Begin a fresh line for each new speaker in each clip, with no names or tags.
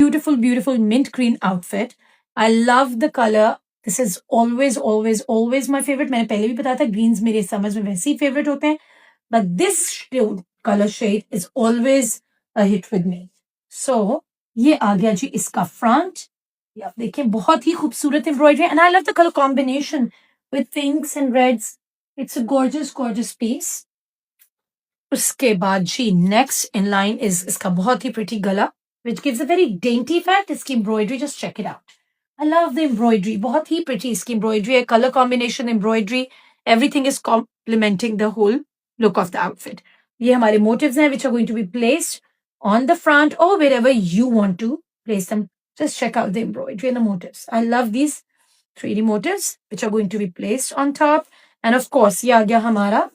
beautiful, beautiful mint green outfit. I love the color. This is always, always, always my favorite. मैंने पहले भी बताया था greens मेरे summers में वैसे ही favorite होते हैं. But this color shade is always a hit with me. So ये आ गया जी इसका front. ये आप देखिए बहुत ही खूबसूरत embroidery and I love the color combination with pinks and reds. It's a gorgeous, gorgeous piece. उसके बाद जी next in line is इसका बहुत ही pretty गला which gives a very dainty effect. इसकी embroidery, just check it out. I love the embroidery. बहुत ही pretty इसकी embroidery है. Color combination, embroidery, everything is complementing the whole look of the outfit. ये हमारे motifs हैं which are going to be placed on the front or wherever you want to place them. Just check out the embroidery and the motifs. I love these 3D motifs which are going to be placed on top. And of course, ये आ गया हमारा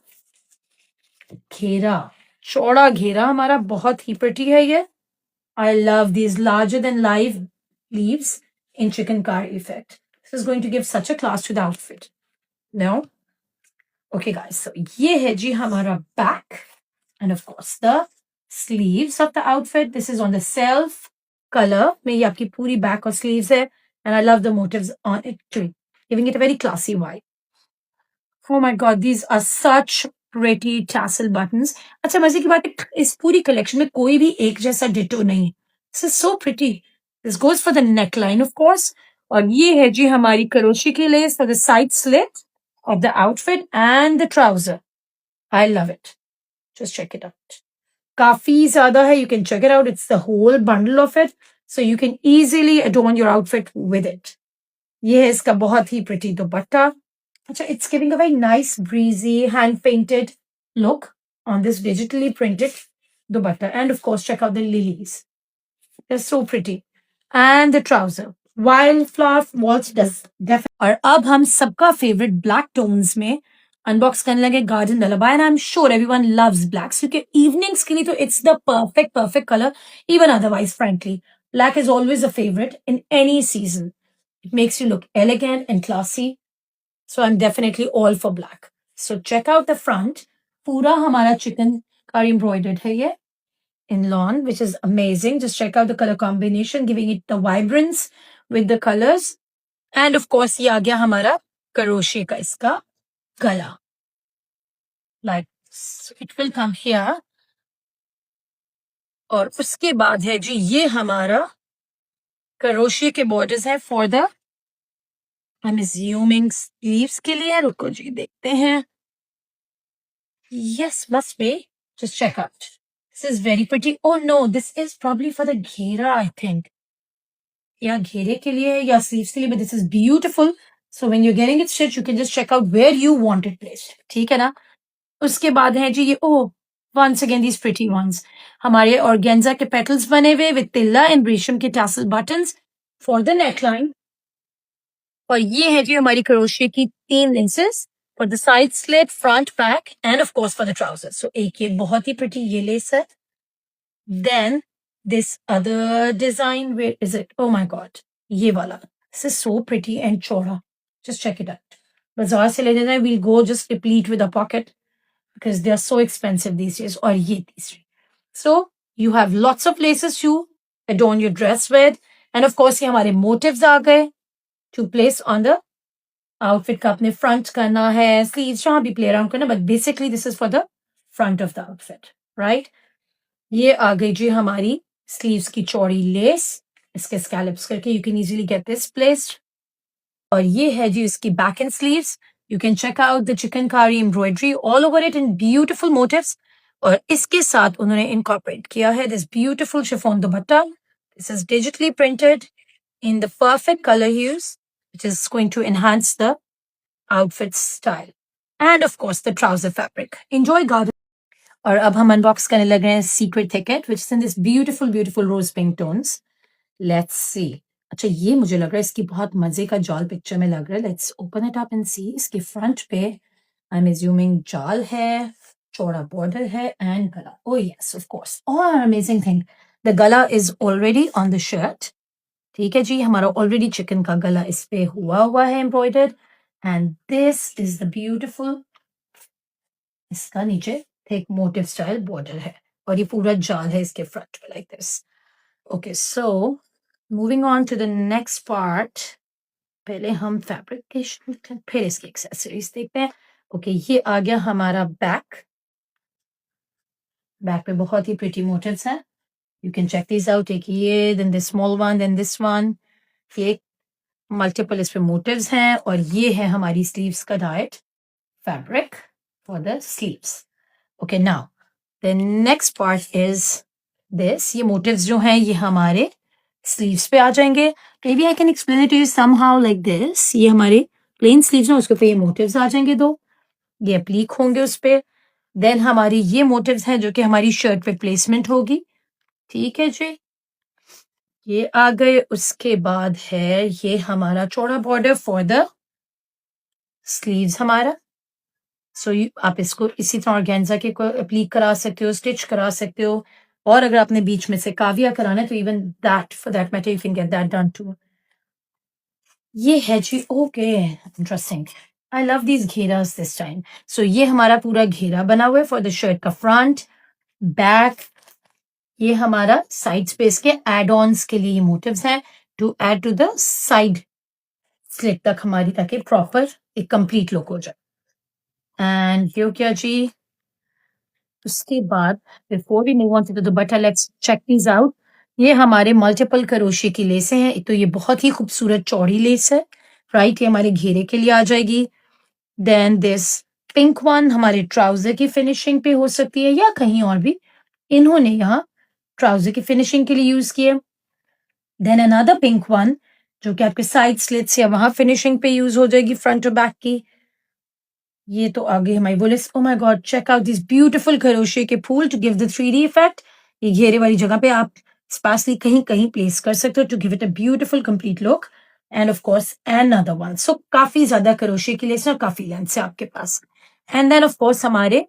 घेरा. चौड़ा घेरा हमारा बहुत ही pretty है ये. I love these larger than life leaves in chikankari effect. This is going to give such a class to the outfit. No? Okay guys, so ये है जी हमारा back and of course the sleeves of the outfit. This is on the self color में ये आपकी पूरी back और sleeves है and I love the motifs on it too, giving it a very classy vibe. Oh my god, these are such pretty tassel buttons. अच्छा मजे की बात है इस पूरी collection में कोई भी एक जैसा ditto नहीं. This is so pretty. This goes for the neckline of course. और ये है जी हमारी करोशी की lace for the side slit of the outfit and the trouser. I love it. Just check it out. काफी ज़्यादा है. You can check it out. It's the whole bundle of it. So you can easily adorn your outfit with it. ये है इसका बहुत ही pretty dupatta. It's giving a very nice, breezy, hand-painted look on this digitally printed dupatta. And of course, check out the lilies. They're so pretty. And the trouser. Wildflower waltz does definitely. और अब हम सबका favorite black tones में unbox करने लगे Garden Lullaby. And I'm sure everyone loves blacks. क्योंकि evenings के लिए तो it's the perfect color. Even otherwise, frankly. Black is always a favorite in any season. It makes you look elegant and classy. So I'm definitely all for black. So check out the front. पूरा हमारा chikankari embroidered है ये in lawn, which is amazing. Just check out the color combination, giving it the vibrance with the colors. And of course, ये आ गया हमारा crochet का इसका गला. Like, so it will come here. और उसके बाद है जी ये हमारा crochet के borders है for the I'm assuming sleeves के लिए. रुको जी देखते हैं. Yes, must be. Just check out. This is very pretty. Oh no, this is probably for the ghera, I think. Yeah, घेरे के लिए या sleeves के लिए, but this is beautiful. So when you're getting it stitched, you can just check out where you want it placed. ठीक है ना? उसके बाद है जी ये oh, once again these pretty ones. हमारे organza के petals बने हुए with tilla and रेशम के tassel buttons for the neckline. और ये है जी हमारी crochet की 3 laces for the side slit, front, back, and of course for the trousers. So एक ये बहुत ही pretty ये lace है. Then this other design, where is it? Oh my god, ये वाला. This is so pretty and chora. Just check it out. बाजार से लेने जाए, we'll go just deplete with a pocket because they are so expensive these days. और ये तीसरी. So you have lots of laces to adorn your dress with, and of course ये हमारे motifs आ गए to place on the outfit का अपने front करना है, sleeves जहाँ भी play around करना, but basically this is for the front of the outfit, right? ये आ गई जी हमारी sleeves की चौड़ी lace, इसके scallops करके you can easily get this placed. और ये है जी इसकी back and sleeves. You can check out the chikankari embroidery all over it in beautiful motifs. और इसके साथ उन्होंने incorporate किया है this beautiful chiffon dupatta. This is digitally printed in the perfect color hues, which is going to enhance the outfit style. And of course, the trouser fabric. Enjoy garden. और अब हम unbox करने लग रहे हैं secret thicket, which is in this beautiful, beautiful rose pink tones. Let's see. अच्छा ये मुझे लग रहा है इसकी बहुत मजे का जाल पिक्चर में लग रहा है. Let's open it up and see. इसके front पे I'm assuming जाल है, चौड़ा border है and गला. Oh yes, of course. Oh, amazing thing. The gala is already on the shirt. ठीक है जी, हमारा already chicken का गला इस पे हुआ है embroidered. And this is the beautiful, इसका नीचे thick motif style border है. और ये पूरा जाल है इसके front पे like this. Okay, so moving on to the next part, पहले हम फैब्रिक फिर इसकी एक्सेसरीज देखते हैं। ओके, ये आ गया हमारा बैक। बैक पे बहुत ही प्रिटी मोटिव्स हैं, you can check this out. एक ये, then this small one, then this one, ये मल्टीपल इस पे मोटिव्स हैं। और ये है हमारी स्लीव्स का dyed fabric for the sleeves. Okay, now the next part is this. ये मोटिव्स जो हैं ये हमारे स्लीव्स पे आ जाएंगे। Maybe I can explain it to you somehow like this. ये हमारे प्लेन स्लीव्स हैं, उसके ऊपर ये मोटिव्स आ जाएंगे दो, ये अप्लीक होंगे उस पे। देन हमारी ये मोटिव्स हैं जो कि हमारी शर्ट पे प्लेसमेंट होगी। ठीक है जी, ये आ गए। उसके बाद है ये हमारा चौड़ा बॉर्डर फॉर द स्लीव्स हमारा। सो आप इसको इसी तरह ऑर्गेन्जा के को अप्लीक करा सकते हो, स्टिच करा सकते हो, और अगर आपने बीच में से काविया कराना है तो even that, for that matter, you can get that done too. ये है जी, okay, interesting. I love these घेरास दिस टाइम। सो ये हमारा पूरा घेरा बना हुआ है फॉर द शर्ट का फ्रंट बैक। ये हमारा साइड स्पेस के एड ऑन्स के लिए ये मोटिव्स हैं to add to the side slit तक हमारी, ताकि प्रॉपर एक कंप्लीट लुक हो जाए। एंड ये क्या जी, उसके बाद before we move on to the dupatta, let's check these out. ये हमारे मल्टीपल करोशिये की लेसें हैं। तो ये बहुत ही खूबसूरत चौड़ी लेस है, राइट, ये हमारे घेरे के लिए आ जाएगी। देन दिस पिंक वन हमारे ट्राउजर की फिनिशिंग पे हो सकती है या कहीं और भी, इन्होंने यहाँ ट्राउजर की फिनिशिंग के लिए यूज किया। देन अनदर पिंक वन जो कि आपके साइड स्लिट्स या वहां फिनिशिंग पे यूज हो जाएगी फ्रंट और बैक की। ये तो आगे हमारी बोलिस। Oh my God, check out this beautiful crochet के फूल to give the 3D effect. ये घेरे वाली जगह पे आप स्पार्सली कहीं कहीं प्लेस कर सकते हो to give it a beautiful complete look. And of course another one. So काफी ज्यादा खरोशे की लेस और काफी लेंथ से आपके पास। एंड देन ऑफ कोर्स हमारे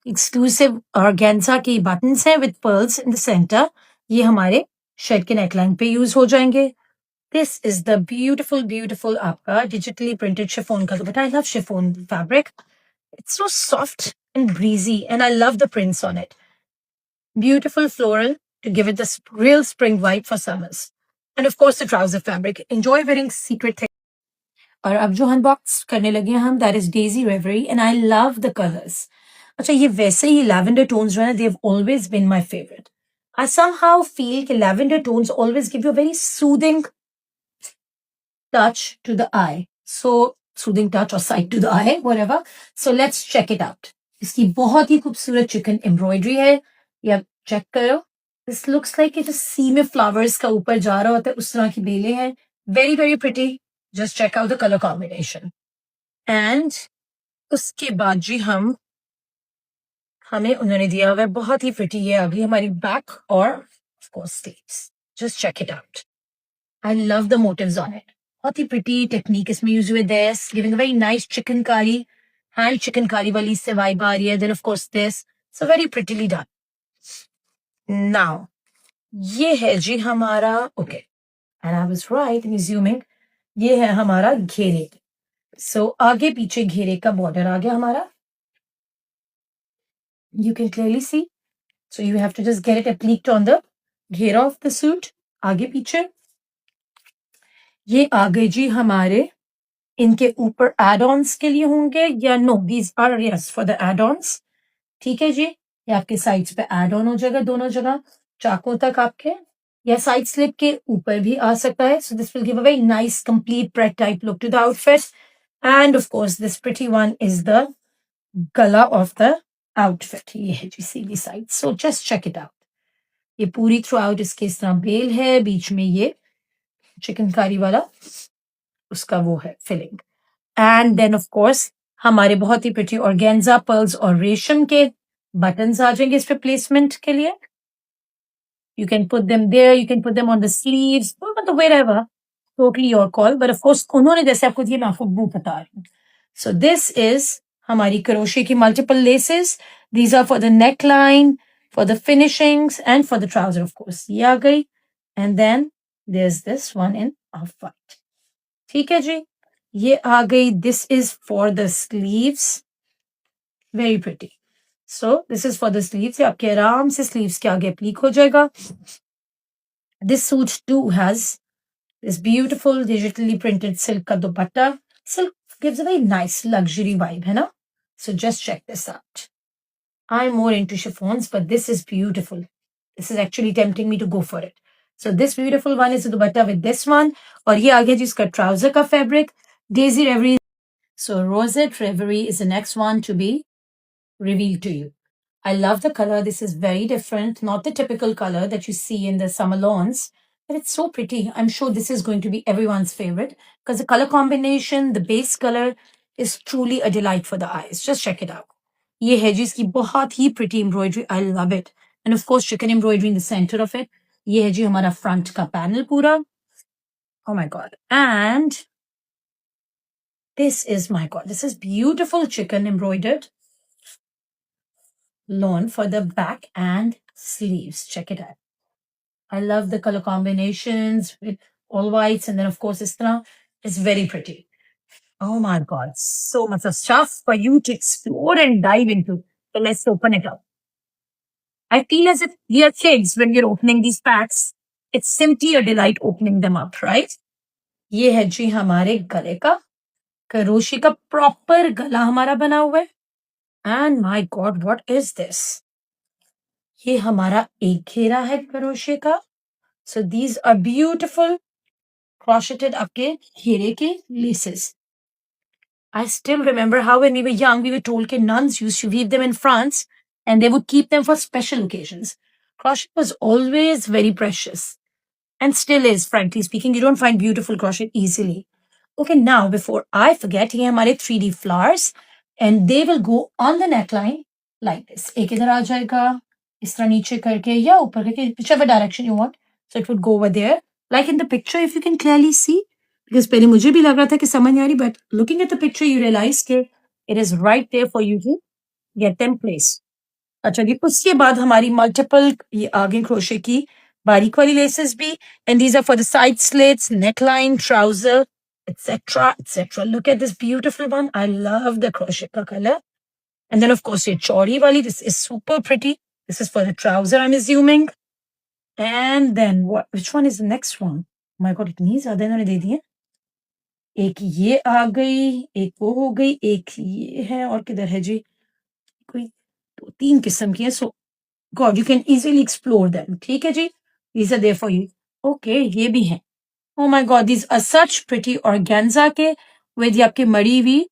एक्सक्लूसिव ऑर्गेन्जा की बटन्स हैं with pearls in the centre. ये हमारे शर्ट के नेकलाइन पे यूज हो जाएंगे। दिस इज द ब्यूटीफुल आपका डिजिटली प्रिंटेड शिफॉन का दुपट्टा। I love chiffon fabric, it's so soft and breezy, and I love the prints on it. Beautiful floral to give it this real spring vibe for summers. And of course, the trouser fabric. Enjoy wearing secret things. और अब जो unbox करने लगे हैं हम, that is Daisy Reverie, and I love the colors. अच्छा, ये वैसे ही lavender tones जो है, they have always been my favorite. I somehow feel कि lavender tones always give you a very soothing touch to the eye. So soothing touch or sight to the eye, whatever. So let's check it out. इसकी बहुत ही खूबसूरत chicken embroidery है, ये आप check करो। This looks like it सी में flowers का ऊपर जा रहा होता है, उस तरह की बेलें हैं। Very very pretty, just check out the colour combination. And उसके बाद जी हमें उन्होंने दिया हुआ है बहुत ही प्रिटी, ये अभी हमारी बैक और of course sleeves. Just check it out. I love the motifs on it. बहुत ही प्रिटी टेक्निक इसमें यूज हुए, this giving a very nice chikankari, hand chikankari वाली से वाइब आ रही है। Then of course this, so very prettily done. Now ये है जी हमारा, okay, and I was right in assuming ये है हमारा घेरे। सो आगे पीछे घेरे का बॉर्डर आ गया हमारा, you can clearly see. So you have to just get it applied on the घेरा of the suit, आगे पीछे। ये आ गए जी हमारे, इनके ऊपर एड-ऑन्स के लिए होंगे या no, these are yes for the add-ons. ठीक है जी, ये आपके साइड्स पे एड ऑन हो जाएगा दोनों जगह, चाकों तक आपके, या साइड स्लिप के ऊपर भी आ सकता है। So this will give a very nice complete braid type look to the outfit. And of course this pretty one is the gala of the outfit. ये है जी सीधी side. So just check it out. ये पूरी through out इसके इस तरह bell है, बीच में ये चिकनकारी वाला उसका वो है filling. And then of course हमारे बहुत ही प्रिटी ऑर्गेन्जा पर्ल्स और रेशम के बटन्स आ जाएंगे इस पे प्लेसमेंट के लिए। You can put them there, you can put them on the sleeves, मतलब wherever, totally your call. But of course उन्होंने जैसे आपको दिया, मैं आपको वो बता रही हूँ। सो दिस इज हमारी क्रोशे की multiple laces. These are for the neckline, for the finishings and for the trouser. Of course ये आ गई। And then there is this one in of white. ठीक है जी, ये आ गई। This is for the sleeves, very pretty. So this is for the sleeves, आपके आराम से स्लीव्स के आगे अप्लीक हो जाएगा। This suit to has This beautiful digitally printed silk ka dupatta. Silk gives a very nice luxury vibe, है ना? So just check this out. I'm more into chiffons, but this is beautiful. This is actually tempting me to go for it. So this beautiful one is the dupatta with this one. और ये आ गया जी इसका trouser का fabric. Daisy Reverie. So Rosette Reverie is the next one to be revealed to you. I love the color. This is very different, not the typical color that you see in the summer lawns, but it's so pretty. I'm sure this is going to be everyone's favorite because the color combination, the base color is truly a delight for the eyes. Just check it out. ये है जी इसकी बहुत ही pretty embroidery. I love it. And of course, chicken embroidery in the center of it. ये है जी हमारा front का panel पूरा. Oh my God. And this is, my God, this is beautiful chicken embroidered lawn for the back and sleeves. Check it out. I love the color combinations with all whites, and then of course Istra is very pretty. Oh my God, so much of stuff for you to explore and dive into. So let's open it up. I feel as if we are kids when we're opening these packs. It's simply a delight opening them up, right? ये है जी हमारे गले का karoshi का proper गला हमारा बना हुआ है. And my God, what is this? ये हमारा एक घेरा है करोशे का. So these are beautiful crocheted आपके घेरे के laces. I still remember how when we were young, we were told that nuns used to weave them in France and they would keep them for special occasions. Crochet was always very precious and still is, frankly speaking. You don't find beautiful crochet easily. Okay, now before I forget, ये हमारे 3D flowers and they will go on the neckline like this. एक इधर आ जाएगा, इस तरह नीचे करके या ऊपर करके, whichever direction you want. So it would go over there. Like in the picture, if you can clearly see. Because पहले मुझे भी लग रहा था कि समझ नहीं आ रही, but looking at the picture, you realize कि it is right there for you to get them placed. अच्छा जी, उसके बाद हमारी multiple ये आगे crochet की बारीक वाली laces भी, and these are for the side slits, neckline, trouser, etc., etc. Look at this beautiful one. I love the crochet ka color. And then of course ये चौड़ी वाली, this is super pretty. This is for the trouser, I'm assuming. And then what? Which one is the next one? Oh my God, इतनी ज़्यादा इन्होंने दे दी है. एक ये आ गई, एक वो हो गई, एक ये है और किधर है जी? कोई 2-3 किस्म की है. So God, you can easily explore them. ठीक है जी? These are there for you. Okay, ये भी है. Oh my God, these are such pretty organza के with ये आपके मड़ी हुई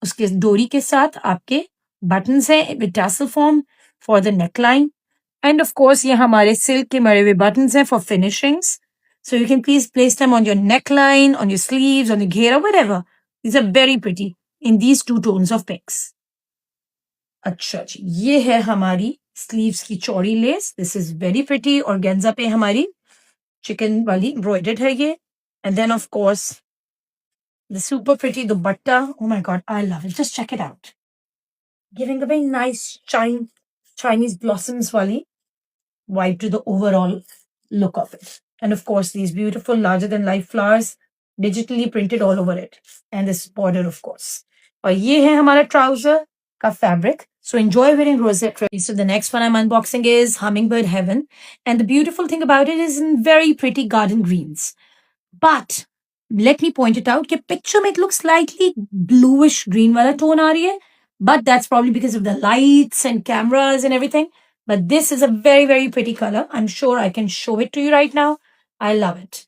उसके डोरी के साथ आपके buttons हैं with tassel form for the neckline. And of course, ये हमारे silk के मड़े हुए buttons हैं for finishings. So you can please place them on your neckline, on your sleeves, on the ghera, whatever. These are very pretty in these two tones of pinks. अच्छा जी, ये है हमारी sleeves की चौड़ी lace. This is very pretty. Organza पे हमारी chicken वाली embroidered है ये. And then of course, the super pretty dupatta. Oh my God, I love it. Just check it out. Giving a very nice Chinese blossoms wali vibe to the overall look of it. And of course, these beautiful larger than life flowers digitally printed all over it. And this border, of course. और ये है हमारा trouser का fabric. So enjoy wearing rosette. So the next one I'm unboxing is Hummingbird Heaven. And the beautiful thing about it is in very pretty garden greens. But let me point it out कि picture में it looks slightly bluish green वाला tone आ रही है. But that's probably because of the lights and cameras and everything. But this is a very, very pretty color. I'm sure I can show it to you right now. I love it.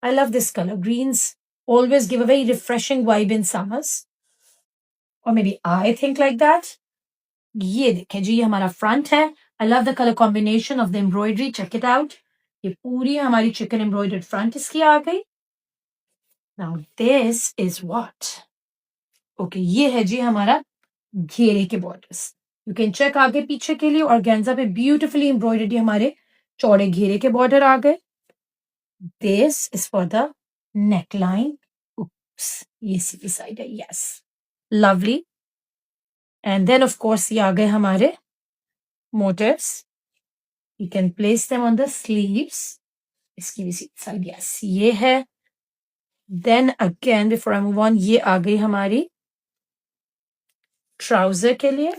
I love this color. Greens always give a very refreshing vibe in summers. Or maybe I think like that. ये देखिए जी, ये हमारा front है. I love the color combination of the embroidery. Check it out. ये पूरी हमारी chicken embroidered front इसकी आ गई. Now this is what? Okay, ये है जी हमारा घेरे के borders. You can check आगे पीछे के लिए organza पे beautifully embroidered ये हमारे चौड़े घेरे के border आ गए. This is for the neckline. Oops, ये सीधी side है. Yes, lovely. And then of course ये आ गए हमारे motifs. You can place them on the sleeves. इसकी भी सीधी side. Yes, ये है. Then again, before I move on, ये आ गई हमारी trouser के लिए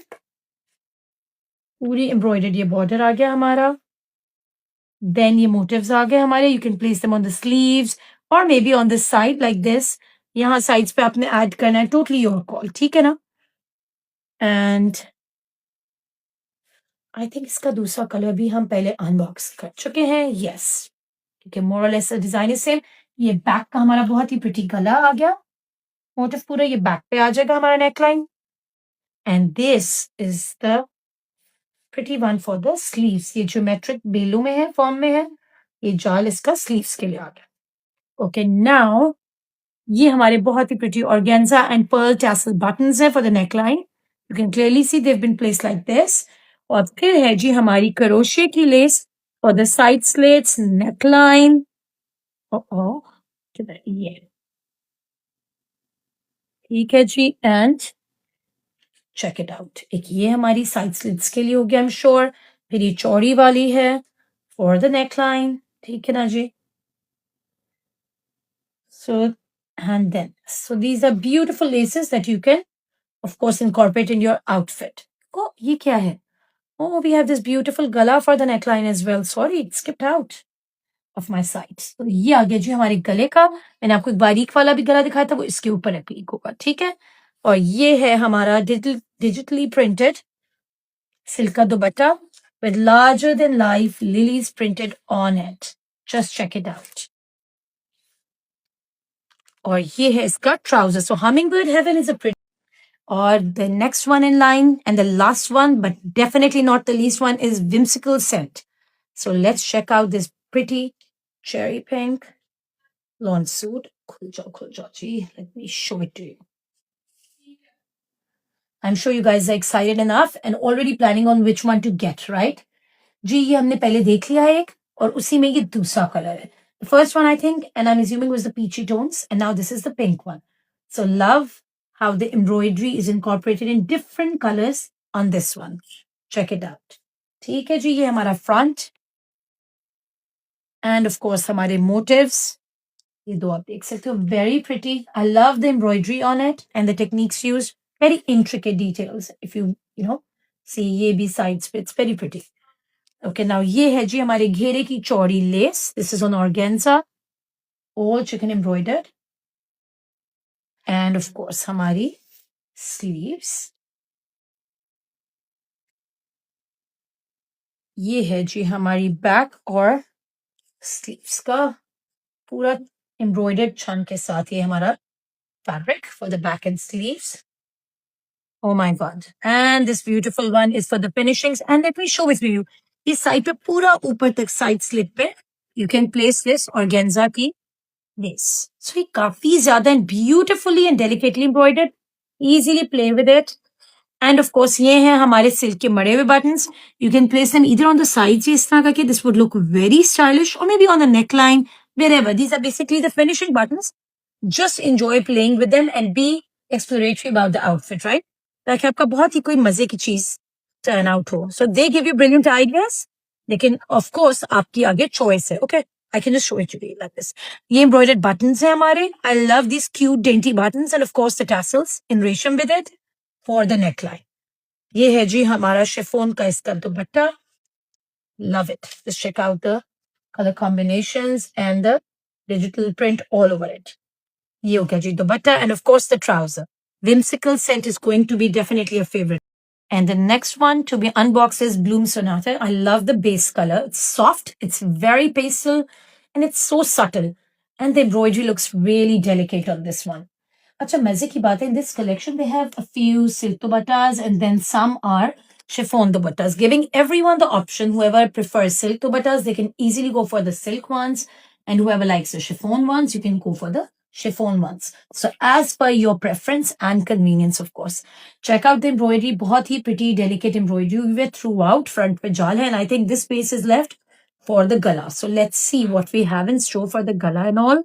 पूरी embroidered ये border आ गया हमारा. Then ये motifs आ गए हमारे. You can place them on the sleeves, और may be on this side like this, यहाँ साइड्स पे आपने ऐड करना है, टोटली योर कॉल, ठीक है ना। एंड आई थिंक इसका दूसरा कलर भी हम पहले अनबॉक्स कर चुके हैं, यस, क्योंकि मोर और लेस डिजाइन इज सेम। ये बैक का हमारा बहुत ही प्रिटी गला आ गया, मोटिव पूरा ये बैक पे आ जाएगा हमारा neckline. And this is the pretty one for the sleeves, ये ज्योमेट्रिक बेलों में है, फॉर्म में है, ये जाल इसका स्लीव्स के लिए आ गया। ओके नाउ ये हमारे बहुत ही pretty organza and pearl tassel buttons है for the neckline, you can clearly see they have been placed like this. और फिर है जी हमारी क्रोशे की lace for the side slits, neckline, ये ठीक है जी। एंड चेक इट आउट, एक ये हमारी साइड स्लिट्स के लिए हो गया, आई एम श्योर। फिर ये चौड़ी वाली है फॉर द नेकलाइन, ठीक है ना जी। So, and then, so these are beautiful laces that you can, of course, incorporate in your outfit. Oh, ये क्या है? Oh, we have this beautiful gala for the neckline as well. Sorry, it skipped out of my sides. तो ये आ गया जी हमारे गले का। मैंने आपको एक बारीक वाला भी गला दिखाया था, वो इसके ऊपर एप्लीक होगा, ठीक है। और ये है हमारा digitally printed silk का दुपट्टा with larger than life lilies printed on it. Just check it out. और ये है इसका trouser. So Hummingbird Haven is a pretty. और the next one in line and the last one but definitely not the least one is whimsical scent. So let's check out this pretty cherry pink lawn suit. खुल जाओ जी, let me show it to you. I'm sure you guys are excited enough and already planning on which one to get, right? जी ये हमने पहले देख लिया एक, और उसी में ये दूसरा कलर है। The first one I think, and I'm assuming, was the peachy tones, and now this is the pink one. So love how the embroidery is incorporated in different colors on this one. Check it out. ठीक है जी, ये हमारा front, and of course हमारे motives. ये दो आप देख सकते हो, very pretty. I love the embroidery on it and the techniques used. Very intricate details. If you know, see ये भी sides पे, it's very pretty. Okay, now ये है जी हमारे घेरे की चौड़ी less. This is on organza, all chicken embroidered. And of course हमारी sleeves. ये है जी हमारी बैक और स्लीव्स का पूरा embroidered chunk के साथ ये हमारा fabric for the back and sleeves. Oh my God. And this beautiful one is for the finishings. And let me show it to you. इस साइड पे पूरा ऊपर तक साइड स्लिट पे you can place this organza की lace. So ये काफी ज्यादा and beautifully and delicately embroidered. Easily play with it. And of course ये हैं हमारे सिल्क के मड़े हुए buttons. You can place them either on the sides इस तरह करके. This would look very stylish, or maybe on the neckline, wherever. These are basically the finishing buttons. Just enjoy playing with them and be exploratory about the outfit, right? ताकि आपका बहुत ही कोई मजे की चीज टर्न आउट हो. So they give you brilliant ideas. लेकिन of course आपकी आगे choice है. Okay, I can just show it to you like this. ये embroidered buttons हैं हमारे. I love these cute dainty buttons and of course the tassels in resham with it for the neckline. ये है जी हमारा chiffon का इसका दुपट्टा. Love it. Just check out the color combinations and the digital print all over it. ये हो गया जी दुपट्टा, and of course the trouser. Whimsical scent is going to be definitely a favorite. And the next one to be unboxed is Bloom Sonata. I love the base color. It's soft, it's very pastel, and it's so subtle. And the embroidery looks really delicate on this one. अच्छा मजे की बात है, in this collection they have a few silk dupattas and then some are chiffon dupattas, giving everyone the option. Whoever prefers silk dupattas, they can easily go for the silk ones, and whoever likes the chiffon ones, you can go for the chiffon ones. So as per your preference and convenience, of course. Check out the embroidery, बहुत ही pretty delicate embroidery हुई है throughout. Front पे जाल है, and I think this space is left for the gala. So let's see what we have in store for the gala and all.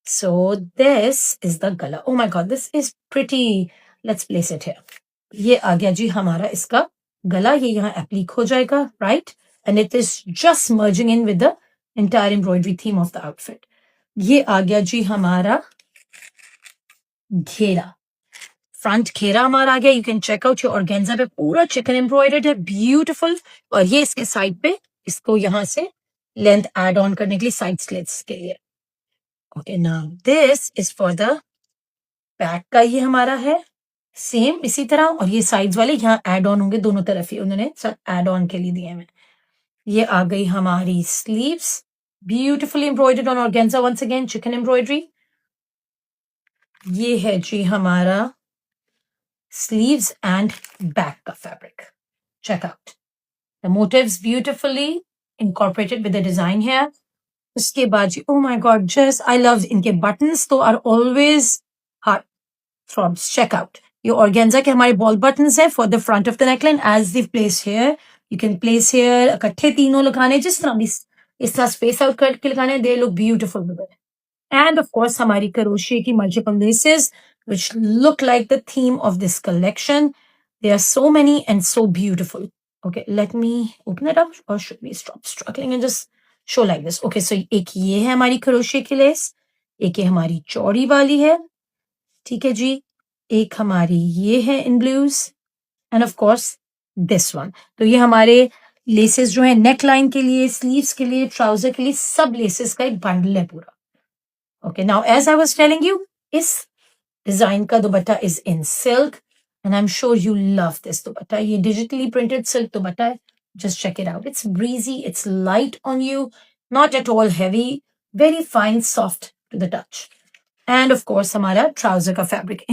So this is the gala. Oh my God, this is pretty. Let's place it here. ये आ गया जी हमारा इसका गला. ये यहाँ एप्लीक हो जाएगा, right? And it is just merging in with the entire embroidery theme of the outfit. ये आ गया जी हमारा घेरा. फ्रंट घेरा हमारा आ गया. You can check out your organza पे पूरा चिकन एम्ब्रॉयडर्ड है, ब्यूटीफुल. और ये इसके साइड पे इसको यहाँ से लेंथ एड ऑन करने के लिए साइड स्लिट्स के लिए. Okay, now this is for the back का, ये हमारा है सेम इसी तरह, और ये साइड्स वाले यहाँ एड ऑन होंगे दोनों तरफ ही, उन्होंने एड ऑन के लिए दिए हैं। ये आ गई हमारी sleeves, beautifully embroidered on organza, once again chikan embroidery. ये है जी हमारा sleeves and back का fabric. Check out the motifs beautifully incorporated with the design here. उसके बाद जी, oh my god, just I love इनके buttons तो are always heart throbs. Check out ये organza के हमारे ball buttons है for the front of the neckline as they've placed here. You can place here इकट्ठे तीनों लगाने, जिस तरह भी इस तरह space out करके लगाने, they look beautiful with it. And of course, हमारी crochet की multiple laces, which look like the theme of this collection. There are so many and so beautiful. Okay, let me open it up, or should we stop struggling and just show like this? Okay, so एक ये है हमारी crochet की lace, एक ये हमारी चौड़ी वाली है, ठीक है जी, एक हमारी ये है in blues, and of course this one. तो ये हमारे laces जो है neckline के लिए, sleeves के लिए, trouser के लिए, सब laces का एक bundle है पूरा. Okay, now as I was telling you, इस design का दुपट्टा is in silk, and I'm sure you love this दुपट्टा. ये digitally printed silk दुपट्टा है. Just check it out. It's breezy, it's light on you, not at all heavy, very fine, soft to the touch. And of course, हमारा trouser का fabric.